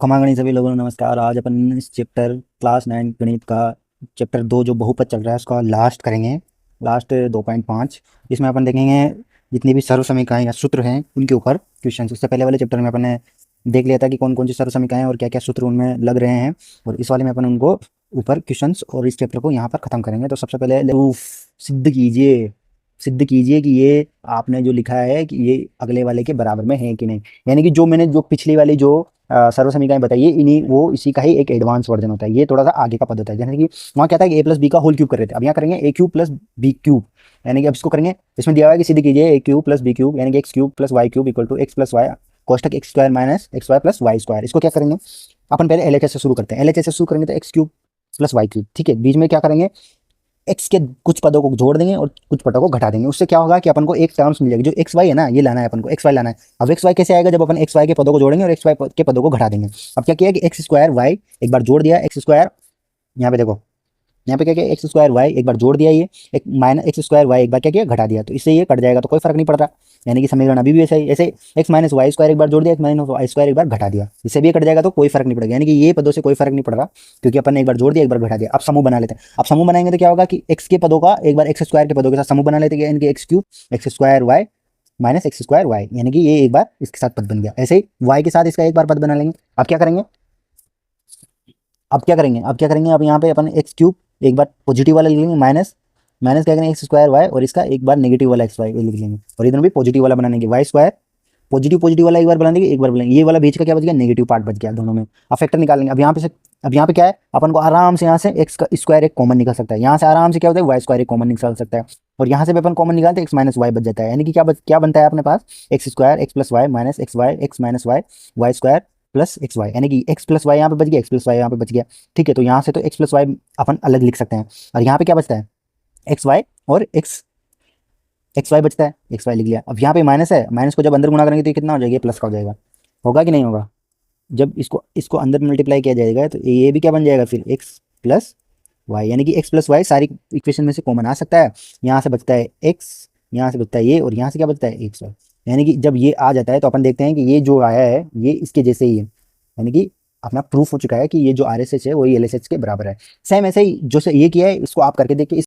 खमा गणित सभी लोगों को नमस्कार। आज अपन इस चैप्टर क्लास 9 गणित का चैप्टर 2 जो बहुपद चल रहा है उसका लास्ट करेंगे। लास्ट 2.5 इसमें अपन देखेंगे जितनी भी सर्व समीकरण या सूत्र हैं उनके ऊपर क्वेश्चन। उससे पहले वाले चैप्टर में अपन ने देख लिया था कि कौन कौन सी सर्व समीकरण और क्या क्या सूत्र उनमें लग रहे हैं, और इस वाले में अपन उनको ऊपर क्वेश्चन और इस चैप्टर को यहाँ पर खत्म करेंगे। तो सबसे पहले प्रूफ सिद्ध कीजिए कि ये आपने जो लिखा है कि ये अगले वाले के बराबर में है कि नहीं। यानी कि जो मैंने जो पिछली वाली जो सर्व समीकरण बताइए इन्हीं वो इसी का ही एक एडवांस वर्जन होता है। ये थोड़ा सा आगे का पद होता है। जैसे कि वहाँ क्या था कि ए प्लस बी का होल क्यूब कर रहे थे, अब यहाँ करेंगे ए क्यूब प्लस बी क्यूब। यानी कि अब इसको करेंगे, इसमें दिया हुआ है कि सिद्ध कीजिए a cube plus b cube यानी कि x cube plus y cube equal to x plus y कोष्टक x square minus x y plus y square. इसको क्या करेंगे, अपन पहले एलएचएस से शुरू करते हैं। एलएचएस से शुरू करेंगे तो x cube plus y cube, ठीक है। बीच में क्या करेंगे, एक्स के कुछ पदों को जोड़ देंगे और कुछ पदों को घटा देंगे। उससे क्या होगा कि अपन को एक टर्म्स मिल जाएगी जो एक्स वाई है ना, ये लाना है अपन को, एक्स वाई लाना है। अब एक्स वाई कैसे आएगा, जब अपन एक्स वाई के पदों को जोड़ेंगे और एक्स वाई के पदों को घटा देंगे। अब क्या किया कि एक्स स्क्वायर वाई एक बार जोड़ दिया, एक्स स्क्वायर यहाँ पे देखो, यहाँ पे क्या किया एक्स स्क्वायर वाई एक बार जोड़ दिया, ये एक माइनस एक्स स्क्वायर वाई एक बार क्या किया घटा दिया, तो इससे ये कट जाएगा तो कोई फर्क नहीं पड़ता। यानी कि समीकरण अभी भी ऐसे ही, ऐसे एक्स माइनस वाई स्क्वायर एक बार जोड़ दिया, एक्स माइनस वाई स्क्वायर एक बार घटा दिया, इससे भी ये कट जाएगा तो कोई फर्क नहीं पड़ेगा। यानी कि ये पदों से कोई फर्क नहीं पड़ रहा क्योंकि अपन ने एक बार जोड़ दिया एक बार घटा दिया। अब समूह बना लेते हैं। अब समूह बनाएंगे तो क्या होगा कि एक्स के पदों का एक बार एक्स स्क्वायर के पदों के साथ समूह बना लेते हैं, यानी कि x cube x square y minus x square y, यानी कि ये एक बार इसके साथ पद बन गया। ऐसे ही वाई के साथ इसका एक बार पद बना लेंगे। अब क्या करेंगे, अब यहाँ पे अपन एक्स क्यूब एक बार पॉजिटिव वाला लिख लेंगे, माइनस माइनस क्या करेंगे एक्स स्क्वायर वाई और इसका एक बार नेगेटिव वाला एक्स वाई लिख लेंगे, और इधर भी पॉजिटिव वाला बनाएंगे वाई स्क्वायर पॉजिटिव पॉजिटिव वाला एक बार बना देंगे, एक बार बोलेंगे ये वाला बीच का क्या बच गया, नेगेटिव पार्ट बच गया दोनों में। अब फैक्टर निकालेंगे। अब यहाँ पे क्या है, अपन को आराम से यहाँ से एक्स का स्क्वायर एक कॉमन निकल सकता है, यहाँ से आराम से क्या होता है वाई स्क्वायर एक कॉमन निकल सकता है, और यहाँ से भी अपन कॉमन निकालते हैं एक्स माइनस वाई बच जाता है। यानी कि क्या बनता है अपने पास x square x plus y minus x y x minus y y square plus x y, यानी कि एक्स प्लस वाई यहाँ पे बच गया, एक्स प्लस वाई यहाँ पे बच गया, ठीक है। तो यहाँ से तो एक्स प्लस वाई अपन अलग लिख सकते हैं, और यहाँ पे क्या बचता है एक्स वाई और एक्स एक्स वाई बचता है, एक्स वाई लिख लिया। अब यहाँ पे माइनस है, माइनस को जब अंदर गुणा करेंगे तो ये कितना हो जाएगा, प्लस का हो जाएगा। होगा कि नहीं होगा, जब इसको इसको अंदर मल्टीप्लाई किया जाएगा तो ये भी क्या बन जाएगा फिर एक्स प्लस वाई, यानी कि एक्स प्लस वाई सारी इक्वेशन में से कॉमन आ सकता है। यहाँ से बचता है एक्स, यहाँ से बचता है ये, और यहाँ से क्या बचता है एक्स वाई। यानी कि जब ये आ जाता है तो अपन देखते हैं कि ये जो आया है ये इसके जैसे ही है, यानी कि अपना प्रूफ हो चुका है कि ये जो आर एस एच है वही एल एस एच के बराबर है। सेम ऐसे ही जो से ये किया है इसको आप करके देखिए।